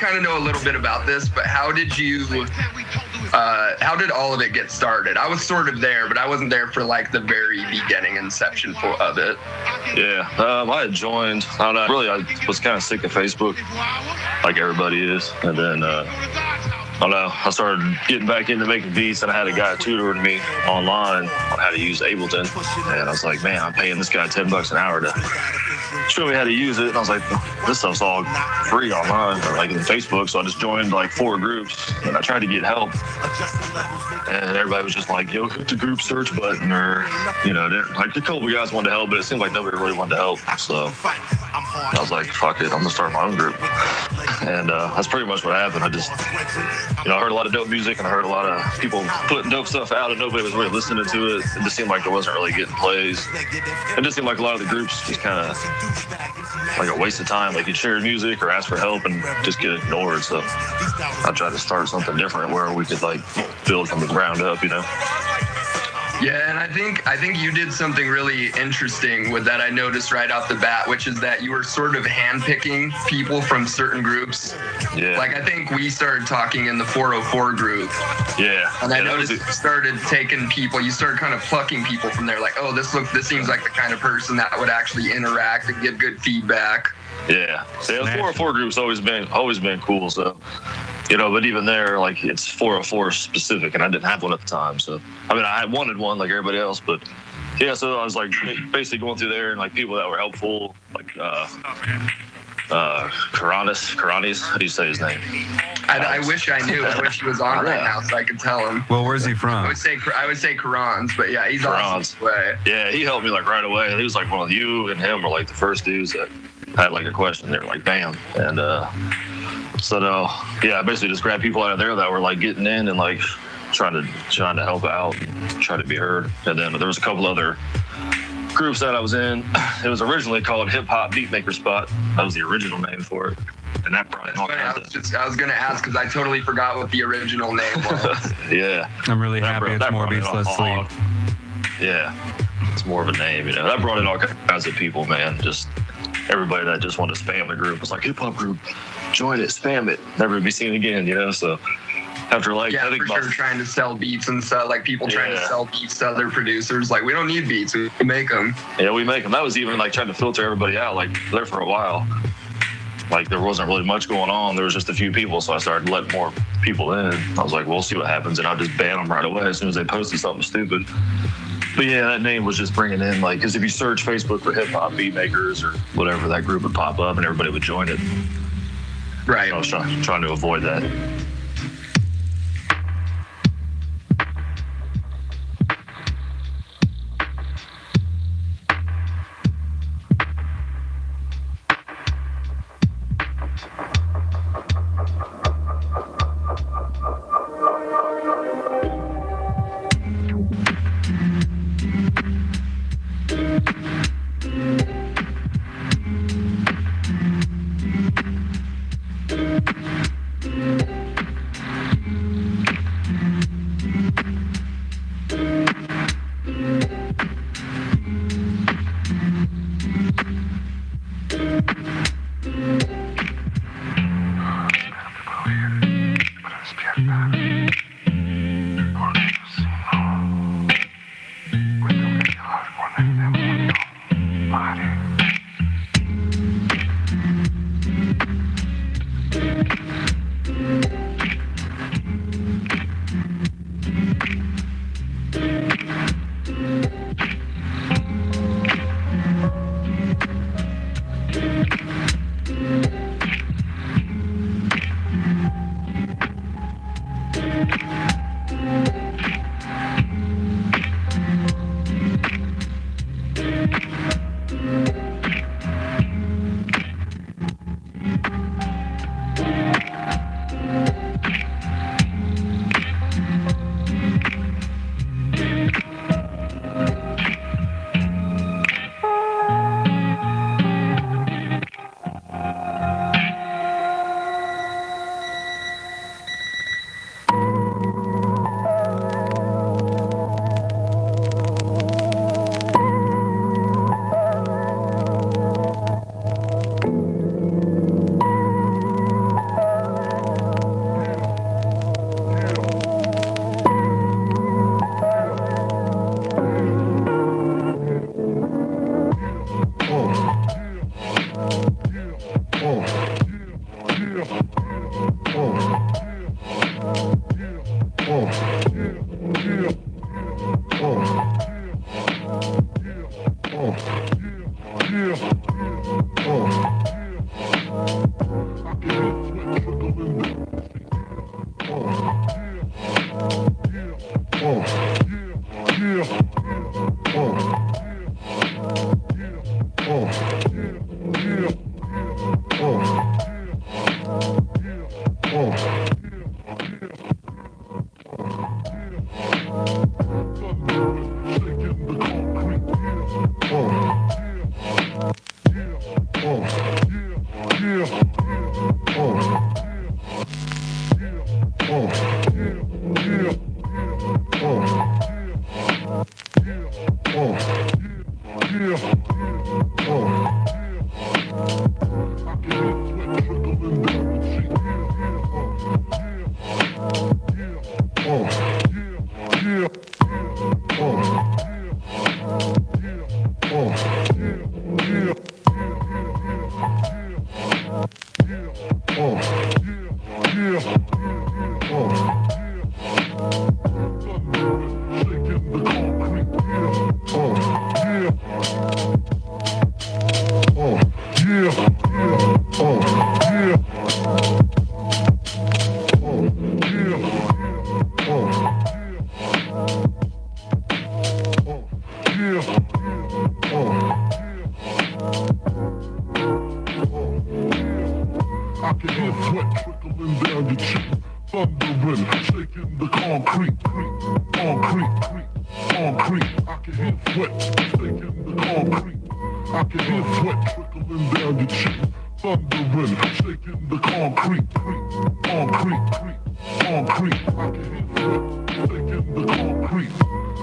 kind of know a little bit about this, but how did all of it get started? I was sort of there, but I wasn't there for like the very beginning inception of it. Yeah, I had joined, I don't know, really I was kind of sick of Facebook, like everybody is, and then I don't know, I started getting back into making beats, and I had a guy tutoring me online on how to use Ableton, and I was like, man, I'm paying this guy $10 an hour to show me how to use it, and I was like, this stuff's all free online, like in Facebook, so I just joined like 4 groups, and I tried to get help, and everybody was just like, yo, hit the group search button, or, you know, like a couple of guys wanted to help, but it seemed like nobody really wanted to help, so I was like, fuck it, I'm gonna start my own group, and that's pretty much what happened. I just, you know, I heard a lot of dope music, and I heard a lot of people putting dope stuff out, and nobody was really listening to it. It just seemed like it wasn't really getting plays. It just seemed like a lot of the groups just kind of like a waste of time. Like you'd share music or ask for help and just get ignored. So I tried to start something different where we could like build from the ground up, you know? Yeah, and I think you did something really interesting with that I noticed right off the bat, which is that you were sort of handpicking people from certain groups. Yeah. Like I think we started talking in the 404 group. Yeah. And I noticed you started taking people, you started kind of plucking people from there, like, oh, this seems like the kind of person that would actually interact and give good feedback. Yeah. So the 404 group's always been cool, so you know, but even there, like, it's 404 specific, and I didn't have one at the time. So, I mean, I wanted one like everybody else, but yeah, so I was like basically going through there and like people that were helpful, like Karanis, how do you say his name? I wish I knew. I wish he was on right now so I could tell him. Well, where's he from? I would say Karans, but yeah, he's on his way. Yeah, he helped me like right away. He was like one of you and him were like the first dudes that had like a question. They were like, bam. And so yeah, I basically just grabbed people out of there that were like getting in and like trying to help out and try to be heard. And then there was a couple other groups that I was in. It was originally called HipHop Beatmaker Spot. That was the original name for it. And that brought in all kinds of... I was going to ask because I totally forgot what the original name was. Yeah. I'm really happy it's More Beats, Less Sleep. Yeah. It's more of a name, you know. That brought in all kinds of people, man. Just everybody that just wanted to spam the group was like, hip hop group, join it, spam it, never to be seen again, you know. So after like, yeah, I think for sure, trying to sell beats and stuff, like people trying to sell beats to other producers. Like, we don't need beats, we make them. Yeah, we make them. That was even like trying to filter everybody out. Like there for a while, like there wasn't really much going on. There was just a few people, so I started letting more people in. I was like, we'll see what happens, and I'll just ban them right away as soon as they posted something stupid. But yeah, that name was just bringing in, like, because if you search Facebook for hip hop beat makers or whatever, that group would pop up and everybody would join it. Right. So I was trying to avoid that. I can hear sweat trickling down your cheek. Thundering, shaking concrete. I can hear sweat shaking the concrete.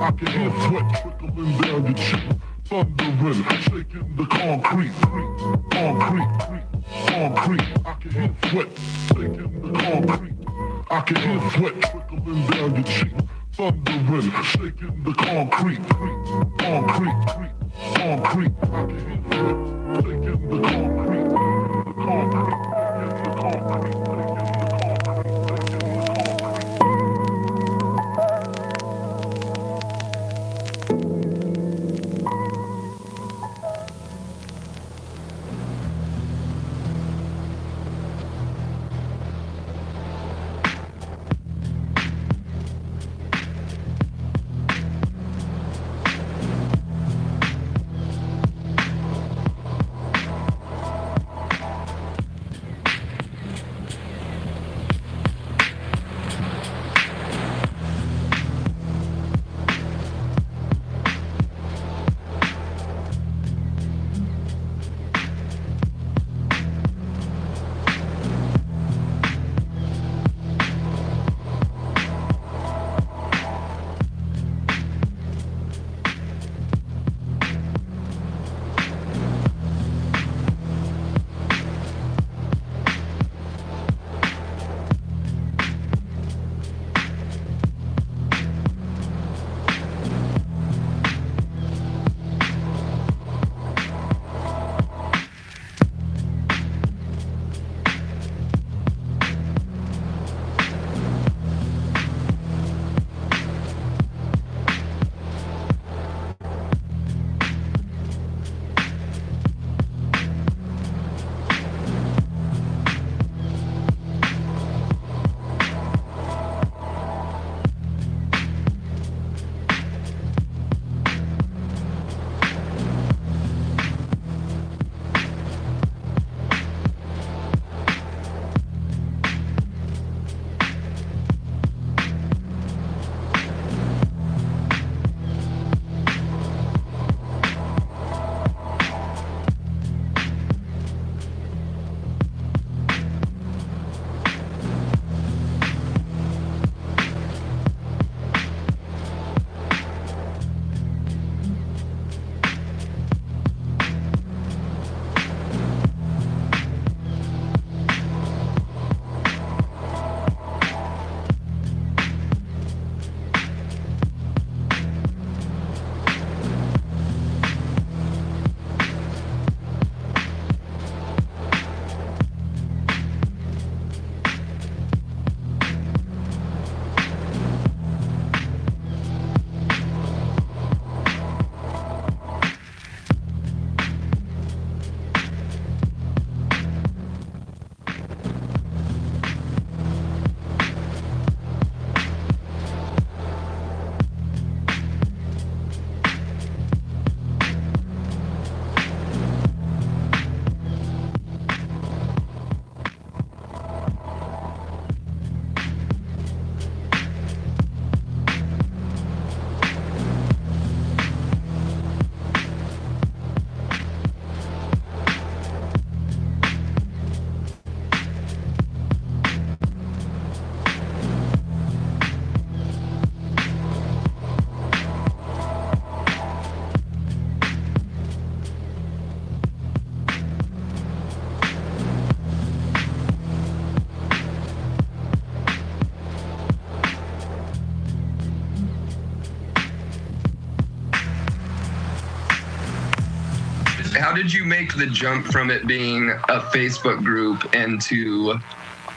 I can hear sweat trickling down your cheek. Thundering, shaking the concrete. Concrete. I can hear sweat shaking the concrete. I can hear sweat trickling down your cheek. Thundering, shaking the concrete. Concrete. I can hear sweat shaking the concrete. The concrete. The concrete. How did you make the jump from it being a Facebook group into,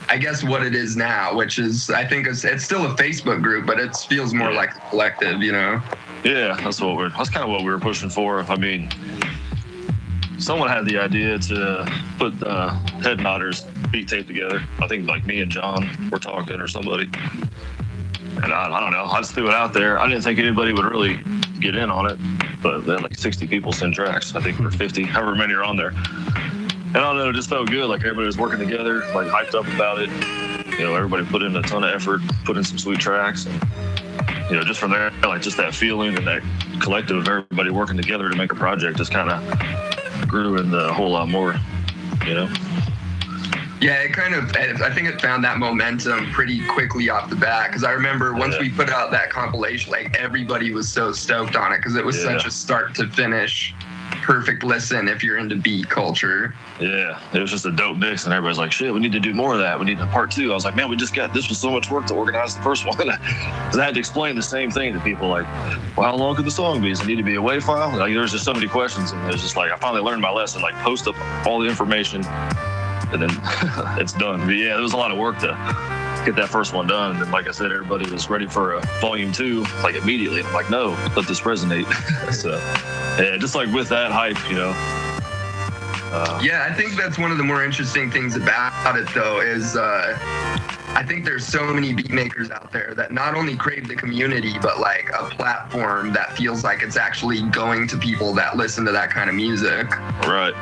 I guess, what it is now, which is, I think it's still a Facebook group, but it feels more like a collective, you know? Yeah, that's kind of what we were pushing for. I mean, someone had the idea to put Head Nodders beat tape together. I think like me and John were talking or somebody. And I don't know, I just threw it out there. I didn't think anybody would really get in on it, but then like 60 people send tracks. I think we're 50, however many are on there. And I don't know, it just felt good. Like everybody was working together, like hyped up about it. You know, everybody put in a ton of effort, put in some sweet tracks. And, you know, just from there, like just that feeling and that collective of everybody working together to make a project just kind of grew into a whole lot more, you know? Yeah, it kind of, I think it found that momentum pretty quickly off the bat, because I remember once we put out that compilation, like everybody was so stoked on it, because it was such a start to finish perfect listen if you're into beat culture. Yeah, it was just a dope mix, and everybody's like, shit, we need to do more of that. We need a part 2. I was like, man, this was so much work to organize the first one. Because I had to explain the same thing to people, like, well, how long could the song be? Does it need to be a WAV file? Like, there's just so many questions, and it was just like, I finally learned my lesson, like, post up all the information, and then it's done. But yeah, there was a lot of work to get that first one done. And like I said, everybody was ready for a volume 2, like immediately. I'm like, no, let this resonate. So yeah, just like with that hype, you know. Yeah, I think that's one of the more interesting things about it, though, is I think there's so many beat makers out there that not only crave the community, but like a platform that feels like it's actually going to people that listen to that kind of music. Right.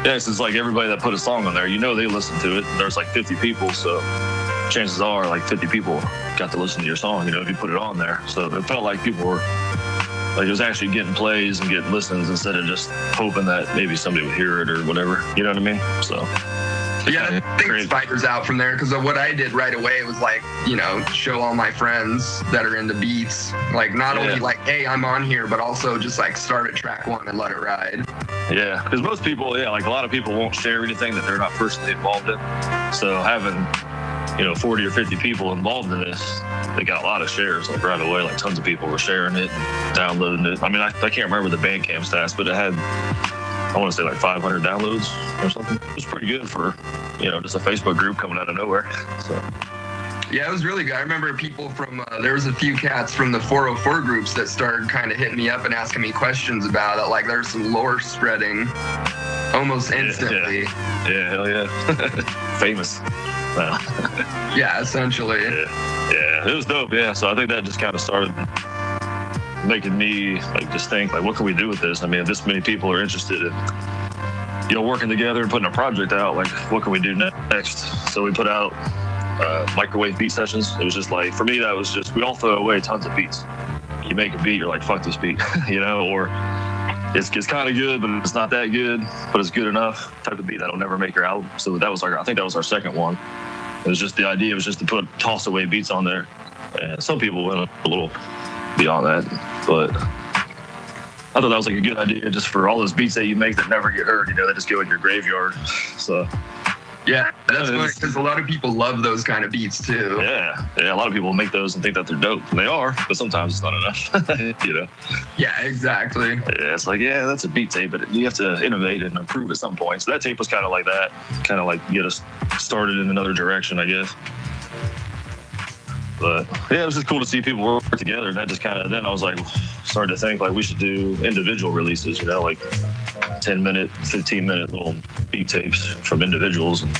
Yeah, it's like everybody that put a song on there, you know, they listen to it. There's like 50 people, so chances are like 50 people got to listen to your song, you know, if you put it on there. So it felt like people were, like it was actually getting plays and getting listens instead of just hoping that maybe somebody would hear it or whatever. You know what I mean? So yeah, I think it spiders out from there, because what I did right away was like, you know, show all my friends that are into beats, like not only like, hey, I'm on here, but also just like start at track 1 and let it ride. Yeah, because most people, like a lot of people won't share anything that they're not personally involved in. So having, you know, 40 or 50 people involved in this, they got a lot of shares like right away. Like tons of people were sharing it and downloading it. I mean, I can't remember the Bandcamp stats, but it had, I want to say like 500 downloads or something. It was pretty good for, you know, just a Facebook group coming out of nowhere. So yeah, it was really good. I remember people from, there was a few cats from the 404 groups that started kind of hitting me up and asking me questions about it. Like there's some lore spreading almost instantly. Yeah, hell yeah. Famous. Wow. Yeah, essentially. Yeah, it was dope. Yeah, so I think that just kind of started making me like just think like, what can we do with this? I mean, if this many people are interested in, you know, working together and putting a project out, like what can we do next? So we put out microwave beat sessions. It was just like, for me, that was just, we all throw away tons of beats. You make a beat, you're like, fuck this beat, you know, or it's kind of good, but it's not that good, but it's good enough type of beat that'll never make your album. So that was I think that was our second one. It was just, the idea was just to toss away beats on there. And some people went a little beyond that, but I thought that was like a good idea just for all those beats that you make that never get heard, you know, they just go in your graveyard. So yeah, that's funny because a lot of people love those kind of beats too. Yeah, a lot of people make those and think that they're dope. And they are, but sometimes it's not enough, you know? Yeah, exactly. Yeah, it's like, yeah, that's a beat tape, but you have to innovate and improve at some point. So that tape was kind of like that, kind of like get us started in another direction, I guess. But yeah, it was just cool to see people work together. And that just kind of, then I was like, started to think like we should do individual releases, you know, like 10-minute, 15-minute little beat tapes from individuals. And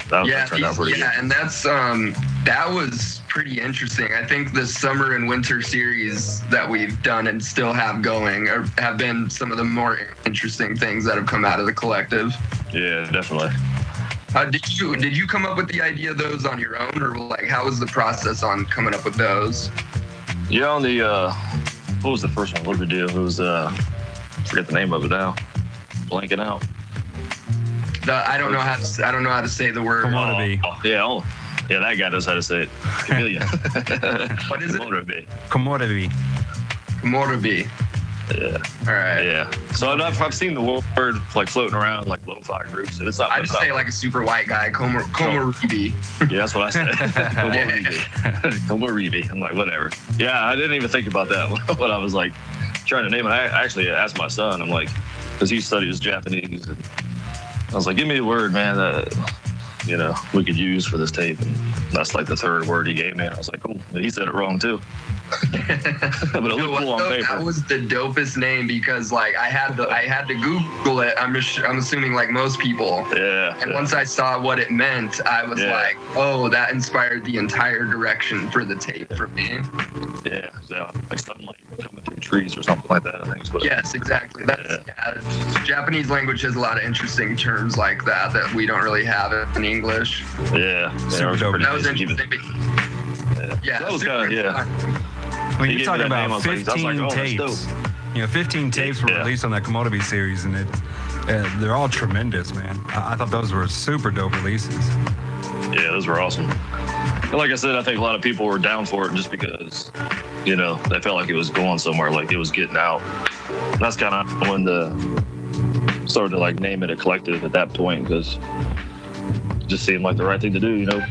that turned out pretty good. And that's, that was pretty interesting. I think the summer and winter series that we've done and still have going have been some of the more interesting things that have come out of the collective. Yeah, definitely. Did you come up with the idea of those on your own, or like how was the process on coming up with those? Yeah, on the what was the first one? What did we do? It was forget the name of it now. Blanking out. I don't know how to say the word. Yeah, that guy knows how to say it. Chameleon. What is it? Komodobi. Yeah. All right. Yeah. So I've seen the word like floating around like lo-fi groups, and it's not. I just say like a super white guy, Komodobi. Yeah, that's what I said. Komodobi. I'm like, whatever. Yeah, I didn't even think about that when I was like trying to name it. I actually asked my son. I'm like, because he studies Japanese, and I was like, give me a word, man, that you know we could use for this tape, and that's like the third word he gave me. And I was like, cool. But he said it wrong too. But it looked cool on paper. That was the dopest name because like I had to Google it. I'm assuming like most people. Yeah. And once I saw what it meant, I was like, oh, that inspired the entire direction for the tape for me. Yeah. So like something like coming through trees or something like that, I think. Yes, exactly. Japanese language has a lot of interesting terms like that we don't really have in English. Yeah. That was interesting. Yeah. So that was kind of, When you're talking about 15 tapes, 15 tapes were released on that Komodobi series, and They're all tremendous, man. I thought those were super dope releases. Yeah, those were awesome. And like I said, I think a lot of people were down for it just because, you know, they felt like it was going somewhere, like it was getting out. And that's kind of when started to like name it a collective at that point, because it just seemed like the right thing to do, you know.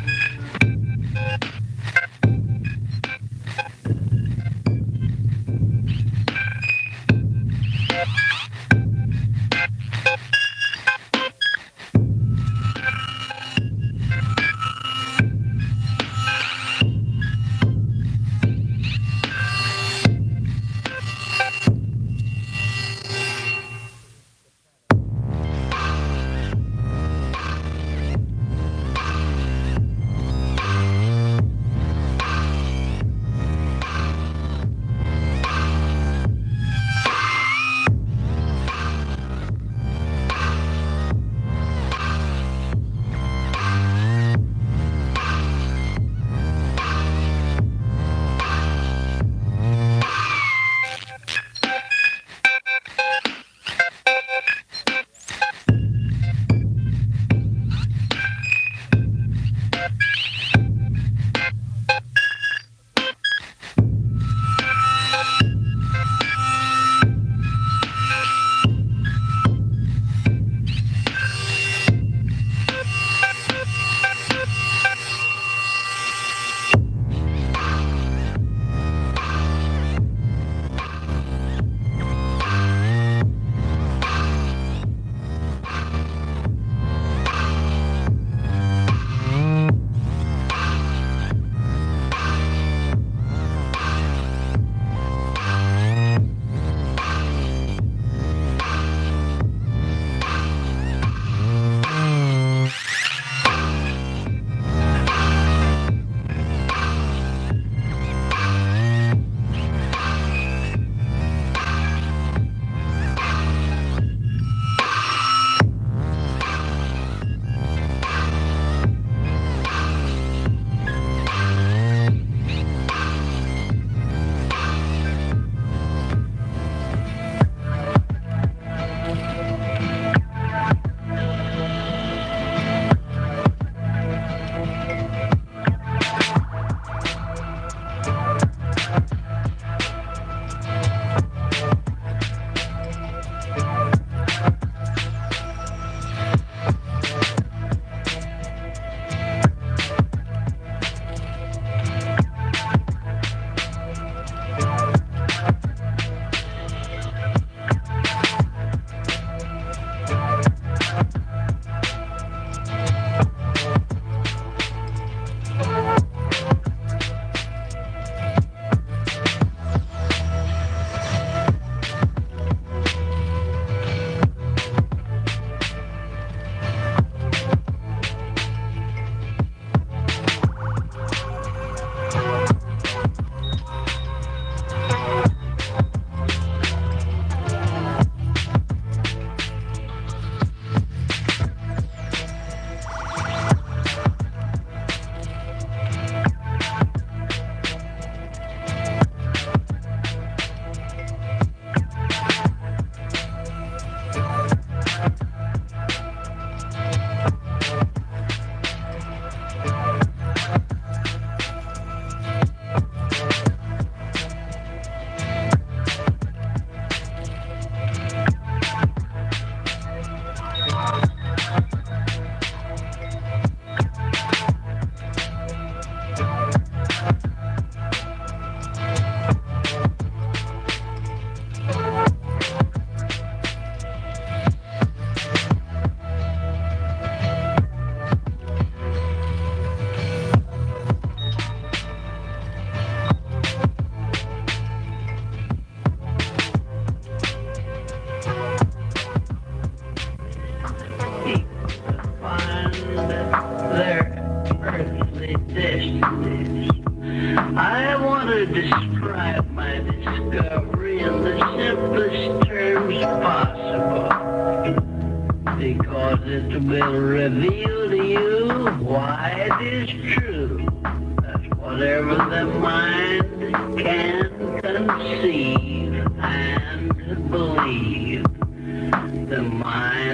The mind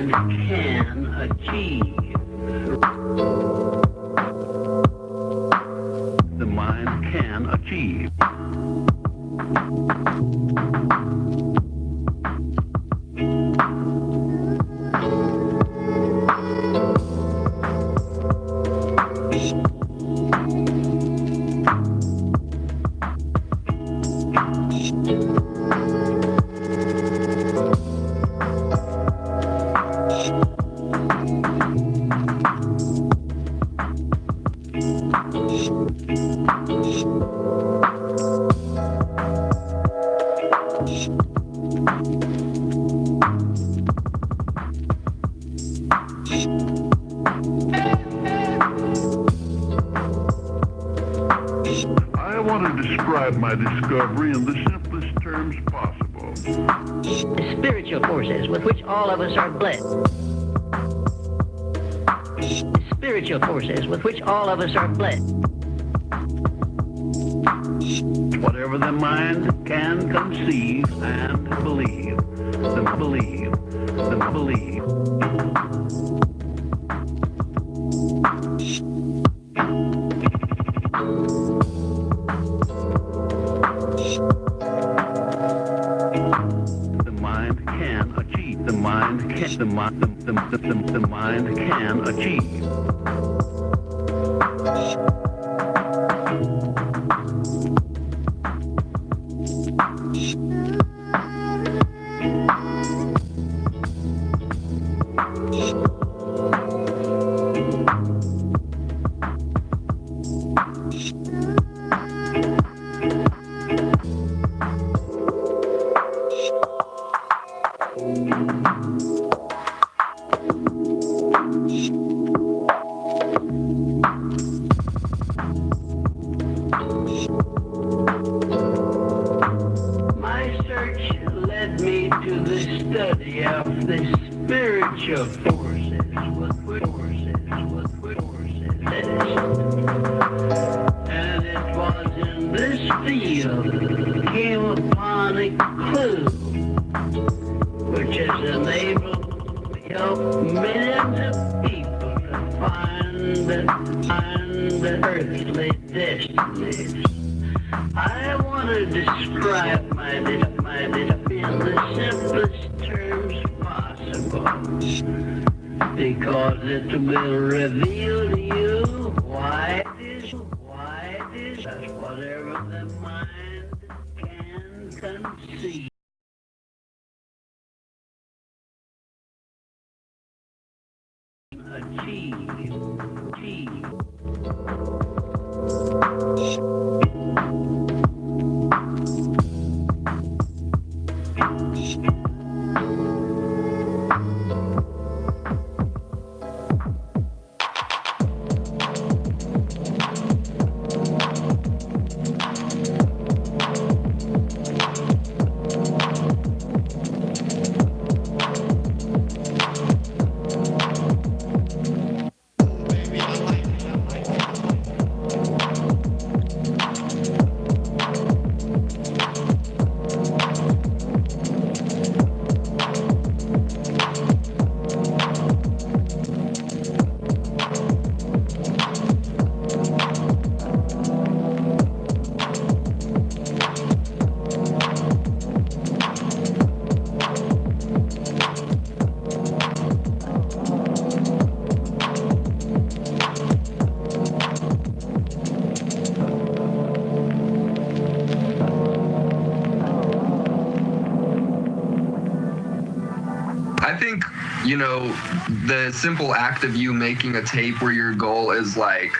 achieve. The mind can achieve. I want to describe my discovery in the simplest terms possible. The spiritual forces with which all of us are blessed. The spiritual forces with which all of us are blessed. Whatever the mind can conceive and believe, the believe, the believe. The mind can achieve. The mind can. The mind can achieve. My search led me to the study of the spiritual forces with which and it was in this field I came upon a clue which has enabled to help millions of people to find earthly destinies. I want to describe my in the simplest terms possible, because it will reveal to you why it is that whatever the mind can conceive. Achieve. I think, the simple act of you making a tape where your goal is like,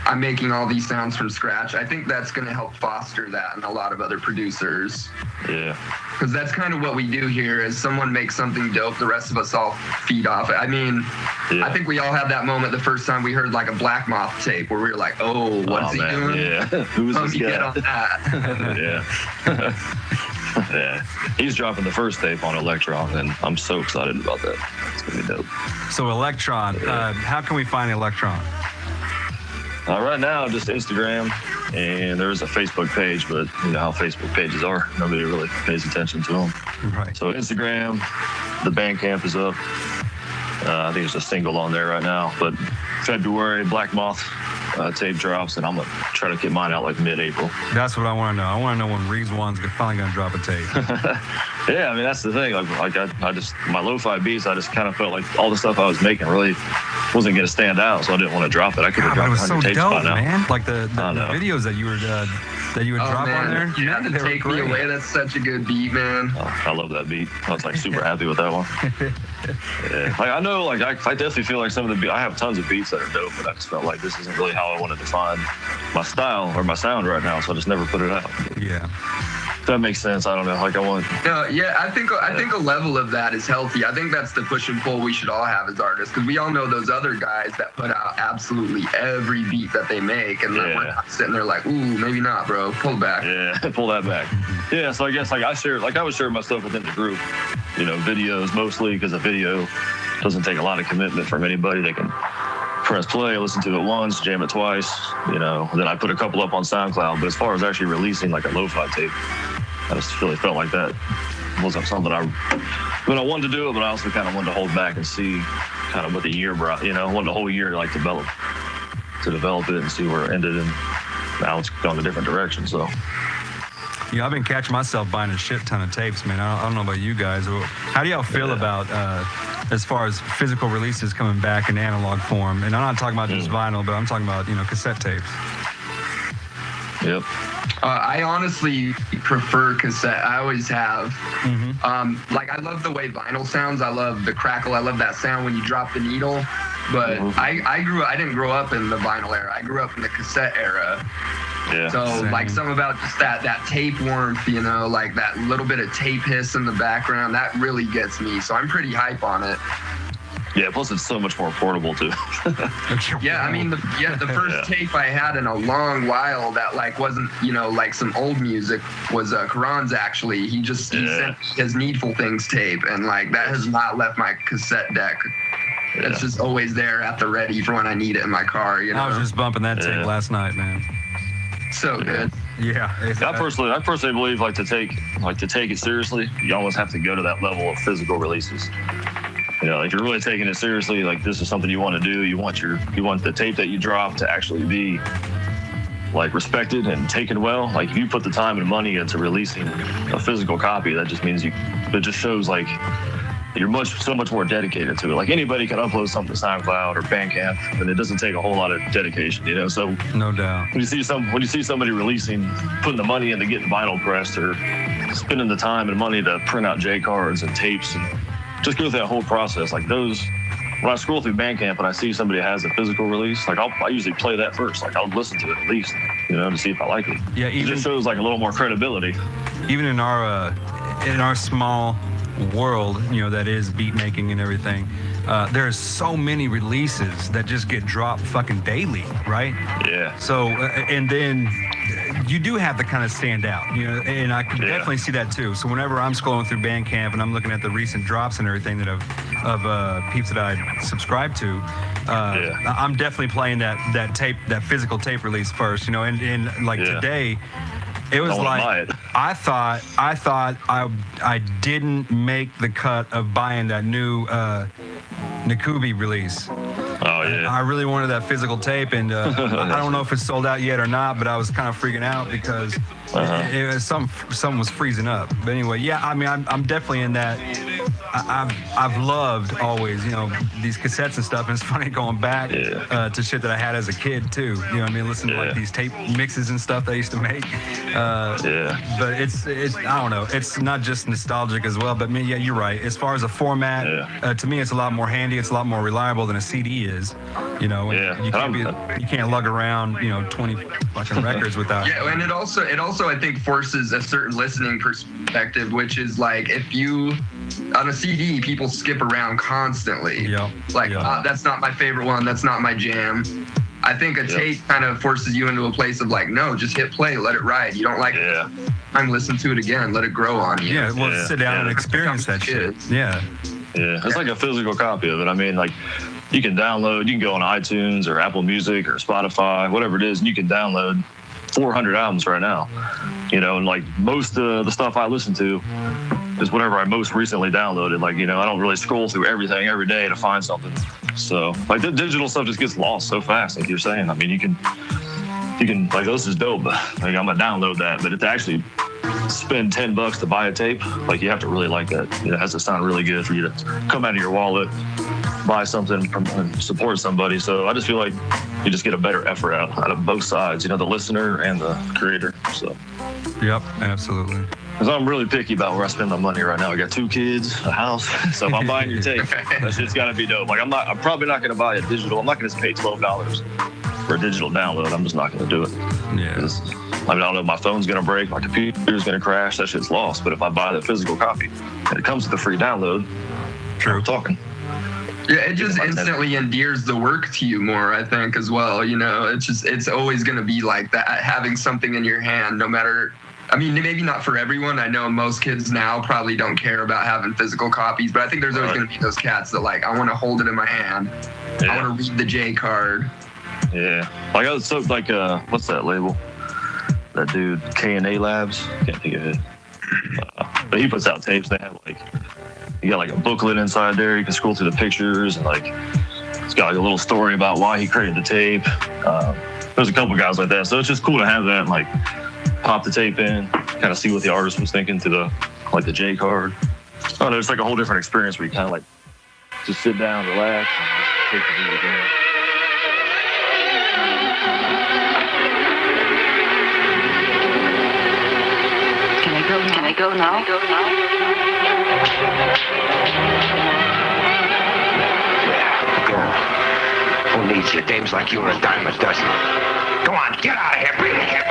I'm making all these sounds from scratch, I think that's going to help foster that in a lot of other producers. Yeah. Because that's kind of what we do here is someone makes something dope, the rest of us all feed off it. I mean, yeah. I think we all had that moment the first time we heard like a Black Moth tape where we were like, oh, what's he doing? Yeah. Who's this guy? Get on that. Yeah. Yeah, he's dropping the first tape on Electron, and I'm so excited about that. It's gonna be dope. So Electron, how can we find Electron? Right now, just Instagram, and there's a Facebook page, but you know how Facebook pages are. Nobody really pays attention to them. Right. So Instagram, the Bandcamp is up. I think there's a single on there right now. But February, Black Moth tape drops, and I'm going to try to get mine out like mid-April. That's what I want to know. I want to know when Reasone's finally going to drop a tape. Yeah, I mean, that's the thing. Like I just, my lo-fi beats, I just kind of felt like all the stuff I was making really wasn't going to stand out, so I didn't want to drop it. I could have dropped 100 tapes by now. Man. Like the videos that you would drop on there. You had to take me away. That's such a good beat, man. Oh, I love that beat. I was like super happy with that one. Yeah. Like I know, like I definitely feel like some of the I have tons of beats that are dope, but I just felt like this isn't really how I want to define my style or my sound right now, so I just never put it out. Yeah. That makes sense. I don't know. Like I want. No, yeah, I think a level of that is healthy. I think that's the push and pull we should all have as artists, because we all know those other guys that put out absolutely every beat that they make, and then we're not sitting there like, ooh, maybe not, bro. Pull back. Yeah, pull that back. Yeah, so I guess like I would share my stuff within the group. You know, videos mostly, because a video doesn't take a lot of commitment from anybody. They can press play, listen to it once, jam it twice. You know, then I put a couple up on SoundCloud. But as far as actually releasing like a lo-fi tape, I just really felt like that wasn't something I wanted to do it, but I also kind of wanted to hold back and see kind of what the year brought. You know, I wanted the whole year to like develop it and see where it ended, and now it's gone a different direction. So. Yeah, I've been catching myself buying a shit ton of tapes, man. I don't know about you guys. How do y'all feel about as far as physical releases coming back in analog form? And I'm not talking about just vinyl, but I'm talking about, cassette tapes. Yep. I honestly prefer cassette. I always have. Like, I love the way vinyl sounds. I love the crackle. I love that sound when you drop the needle. But I didn't grow up in the vinyl era. I grew up in the cassette era. Yeah. So like something about just that tape warmth, like that little bit of tape hiss in the background, that really gets me. So I'm pretty hype on it. Yeah, plus it's so much more portable too. Yeah, I mean, the first tape I had in a long while that like wasn't, like some old music was Karan's actually. He sent me his Needful Things tape, and like that has not left my cassette deck. Yeah. It's just always there at the ready for when I need it in my car. I was just bumping that tape last night, man. So good. Yeah. I personally believe like to take it seriously, you almost have to go to that level of physical releases. If you're really taking it seriously, like this is something you want to do, you want the tape that you drop to actually be like respected and taken well. Like if you put the time and money into releasing a physical copy, that just means it just shows like you're so much more dedicated to it. Like anybody can upload something to SoundCloud or Bandcamp, and it doesn't take a whole lot of dedication, So no doubt. When you see somebody releasing, putting the money into getting vinyl pressed, or spending the time and money to print out J cards and tapes and just go through that whole process, like those. When I scroll through Bandcamp and I see somebody has a physical release, like I usually play that first. Like I'll listen to it at least, to see if I like it. Yeah, it just shows like a little more credibility. Even in our small world, that is beat making and everything, there's so many releases that just get dropped fucking daily, right? Yeah. So and then you do have to kind of stand out, and I can definitely see that too. So whenever I'm scrolling through Bandcamp and I'm looking at the recent drops and everything that of peeps that I subscribe to, I'm definitely playing that tape, that physical tape release first, and like today. It was like I thought I didn't make the cut of buying that new Nakubi release. Oh yeah. I really wanted that physical tape, and I don't know if it's sold out yet or not, but I was kind of freaking out because it was something was freezing up. But anyway, yeah, I mean I'm definitely in that. I've loved always, these cassettes and stuff, and it's funny going back to shit that I had as a kid too. Listening to like these tape mixes and stuff that I used to make. But it's I don't know, it's not just nostalgic as well, but you're right. As far as a format, to me it's a lot more handy, it's a lot more reliable than a CD is. You can't lug around 20 fucking records without. Yeah, and it also I think forces a certain listening perspective, which is like if you on a CD, people skip around constantly. That's not my favorite one. That's not my jam. I think a tape kind of forces you into a place of like, no, just hit play, let it ride. You don't like it, I'm listen to it again, let it grow on you. Sit down and experience that shit. Yeah, it's like a physical copy of it. I mean, like you can go on iTunes or Apple Music or Spotify, whatever it is, and you can download 400 albums right now. And like most of the stuff I listen to, is whatever I most recently downloaded. Like, I don't really scroll through everything every day to find something. So like the digital stuff just gets lost so fast, like you're saying. I mean, you can like, this is dope. Like, I'm gonna download that, but to actually spend $10 to buy a tape, like, you have to really like that. It has to sound really good for you to come out of your wallet, buy something and support somebody. So I just feel like you just get a better effort out of both sides, the listener and the creator. So. Yep, absolutely. Because I'm really picky about where I spend my money right now. I got 2 kids, a house. So if I'm buying your tape, that shit's got to be dope. Like, I'm probably not going to buy a digital. I'm not going to pay $12 for a digital download. I'm just not going to do it. Yeah. I don't know if my phone's going to break, my computer's going to crash, that shit's lost. But if I buy the physical copy and it comes with a free download, we're talking. Yeah, it just instantly endears the work to you more, I think, as well. It's always going to be like that, having something in your hand, no matter. I mean, maybe not for everyone. I know most kids now probably don't care about having physical copies, but I think there's always going to be those cats that, like, I want to hold it in my hand. Yeah. I want to read the J card. Yeah. Like, I was so, like, what's that label? That dude, K&A Labs? Can't think of it. But he puts out tapes. They have, like, you got, like, a booklet inside there. You can scroll through the pictures, and, like, it's got, like, a little story about why he created the tape. There's a couple guys like that. So it's just cool to have that, and, like, pop the tape in, kind of see what the artist was thinking to the J card. I don't know, it's like a whole different experience where you kind of like just sit down, relax, and just take the beat again. Can I go now? Yeah, go. Who needs you? Dames like you are a dime a dozen. Go on, get out of here. Bring it here.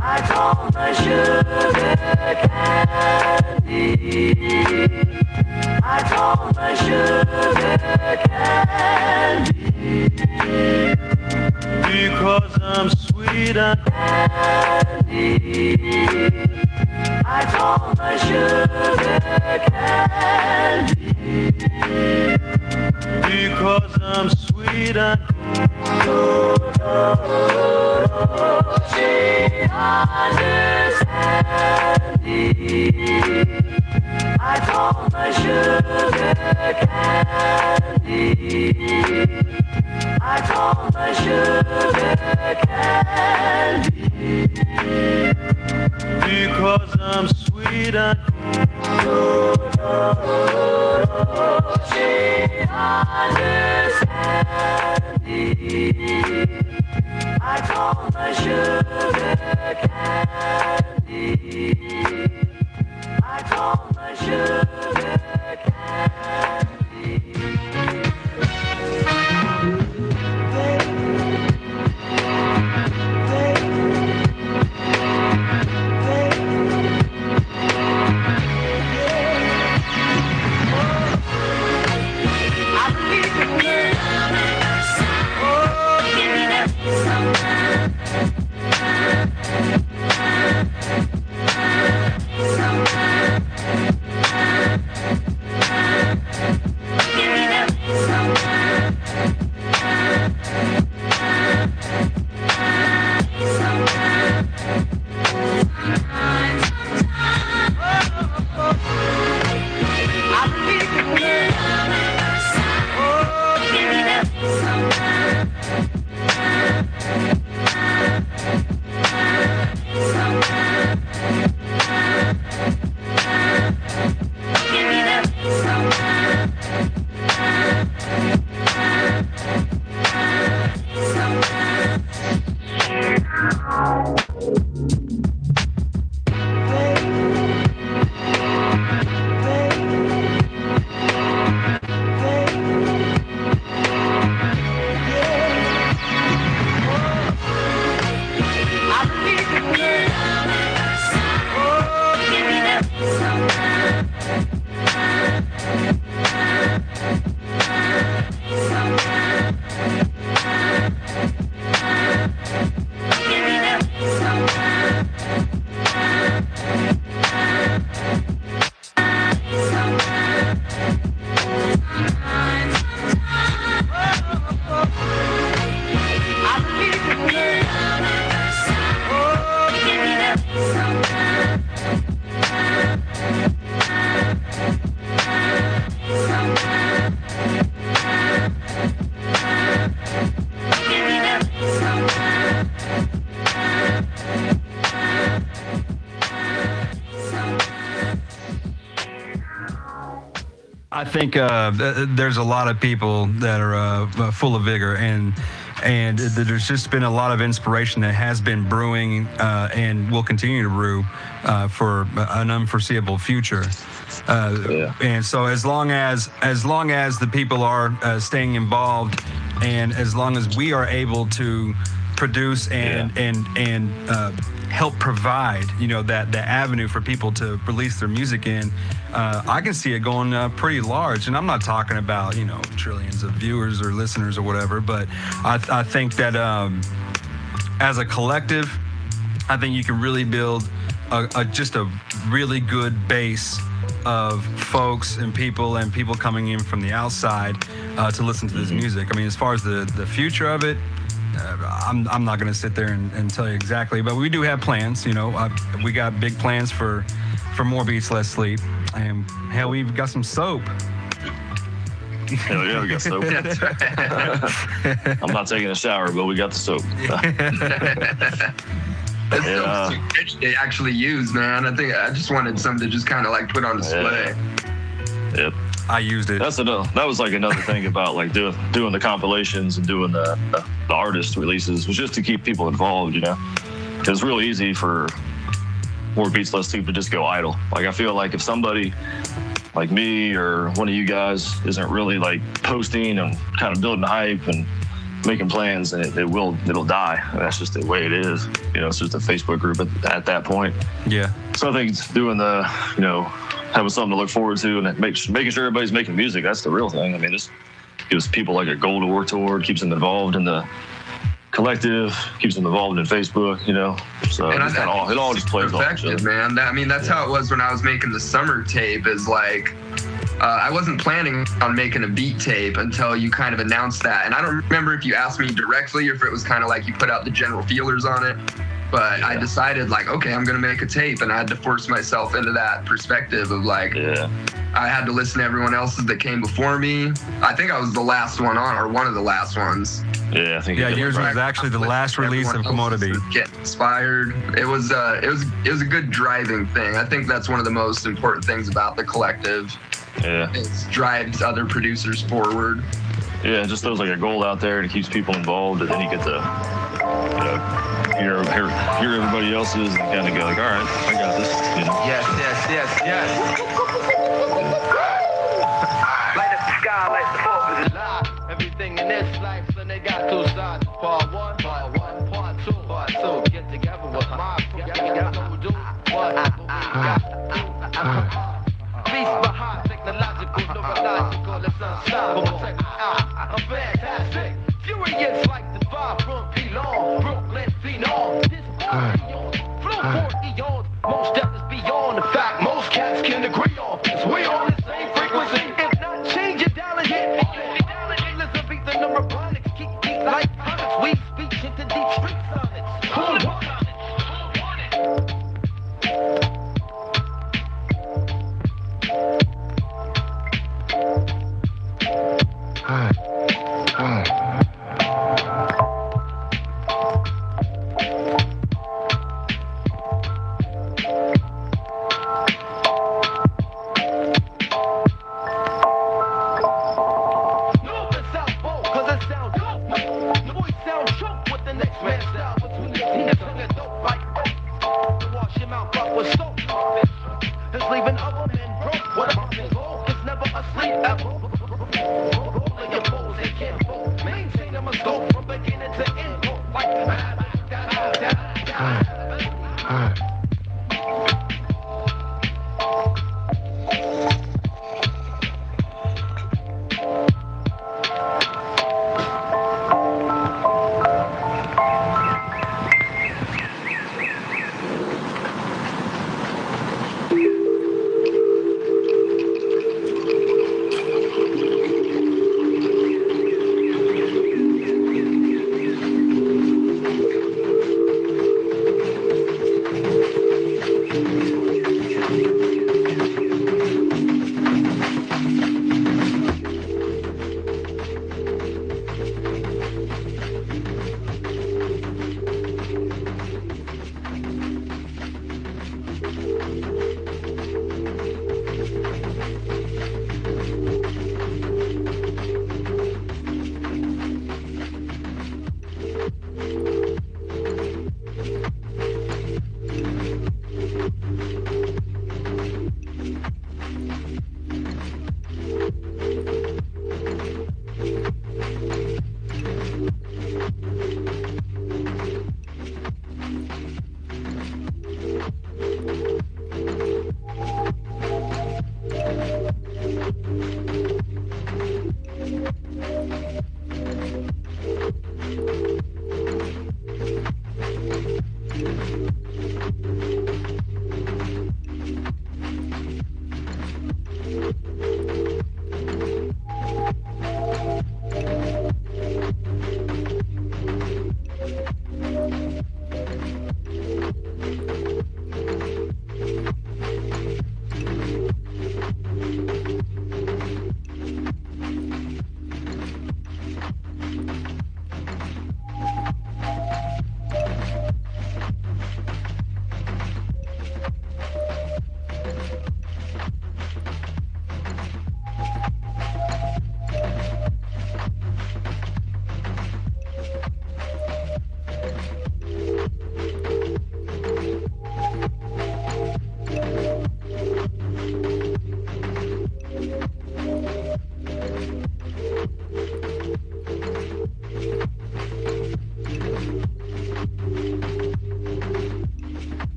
I call my sugar candy. I call my sugar candy. Because I'm sweet and candy. I call my sugar candy. Because I'm sweet and she understands me. I call my sugar candy. I call my sugar candy. Because I'm sweet and she understands me. I call my sugar candy. I call my sugar candy. I think there's a lot of people that are full of vigor, and there's just been a lot of inspiration that has been brewing and will continue to brew for an unforeseeable future. And so as long as the people are staying involved, and as long as we are able to produce and help provide, that avenue for people to release their music in, I can see it going pretty large. And I'm not talking about, trillions of viewers or listeners or whatever, but I think that as a collective, I think you can really build just a really good base of folks and people coming in from the outside to listen to this music. I mean, as far as the future of it, I'm not going to sit there and tell you exactly, but we do have plans. We got big plans for more beats, less sleep, and hell, we've got some soap. Hell yeah, we got soap. That's right. I'm not taking a shower, but we got the soap. That's so rich they actually use, man. I just wanted some to just kind of like put on display. Yep. I used it. That was like another thing about like doing the compilations and doing the artist releases, was just to keep people involved, It's real easy for more beats, less sleep to just go idle. Like, I feel like if somebody like me or one of you guys isn't really like posting and kind of building hype and making plans, and it'll die. And that's just the way it is. You know, it's just a Facebook group at that point. Yeah. So I think it's doing the, you know, having something to look forward to, and making sure everybody's making music. That's the real thing. I mean, this gives people like a goal to work toward, keeps them involved in the collective, keeps them involved in Facebook, you know. So it all just plays off each other. Man. I mean, that's how it was when I was making the summer tape. Is like, I wasn't planning on making a beat tape until you kind of announced that. And I don't remember if you asked me directly or if it was kind of like you put out the general feelers on it. But I decided, like, okay, I'm going to make a tape. And I had to force myself into that perspective of, like, I had to listen to everyone else's that came before me. I think I was the last one on, or one of the last ones. Yeah, I think. Yeah, yours was actually the last release of Komodo Beat. Get inspired. It was a good driving thing. I think that's one of the most important things about the collective. Yeah. It drives other producers forward. Yeah, it just throws like a goal out there and it keeps people involved, and then you get to, you know, hear everybody else's and kind of go like, all right, I got this. You know? Yes. Light up the sky, light the focus. Everything in this life, so they got two sides. Part one, part two. Get together with my beast behind technological, neurological, it's unstoppable. I'm fantastic, furious like the vibe from P-Long, Brooklyn Phenom. This beyond, flow for eons. Most death is beyond the fact most cats can agree on. Cause we on the same frequency. If not, change your dial and hit. Elizabethan neuronics, keep deep like phonics. We speech into deep street sonnets. Cool it.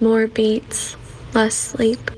More beats, less sleep.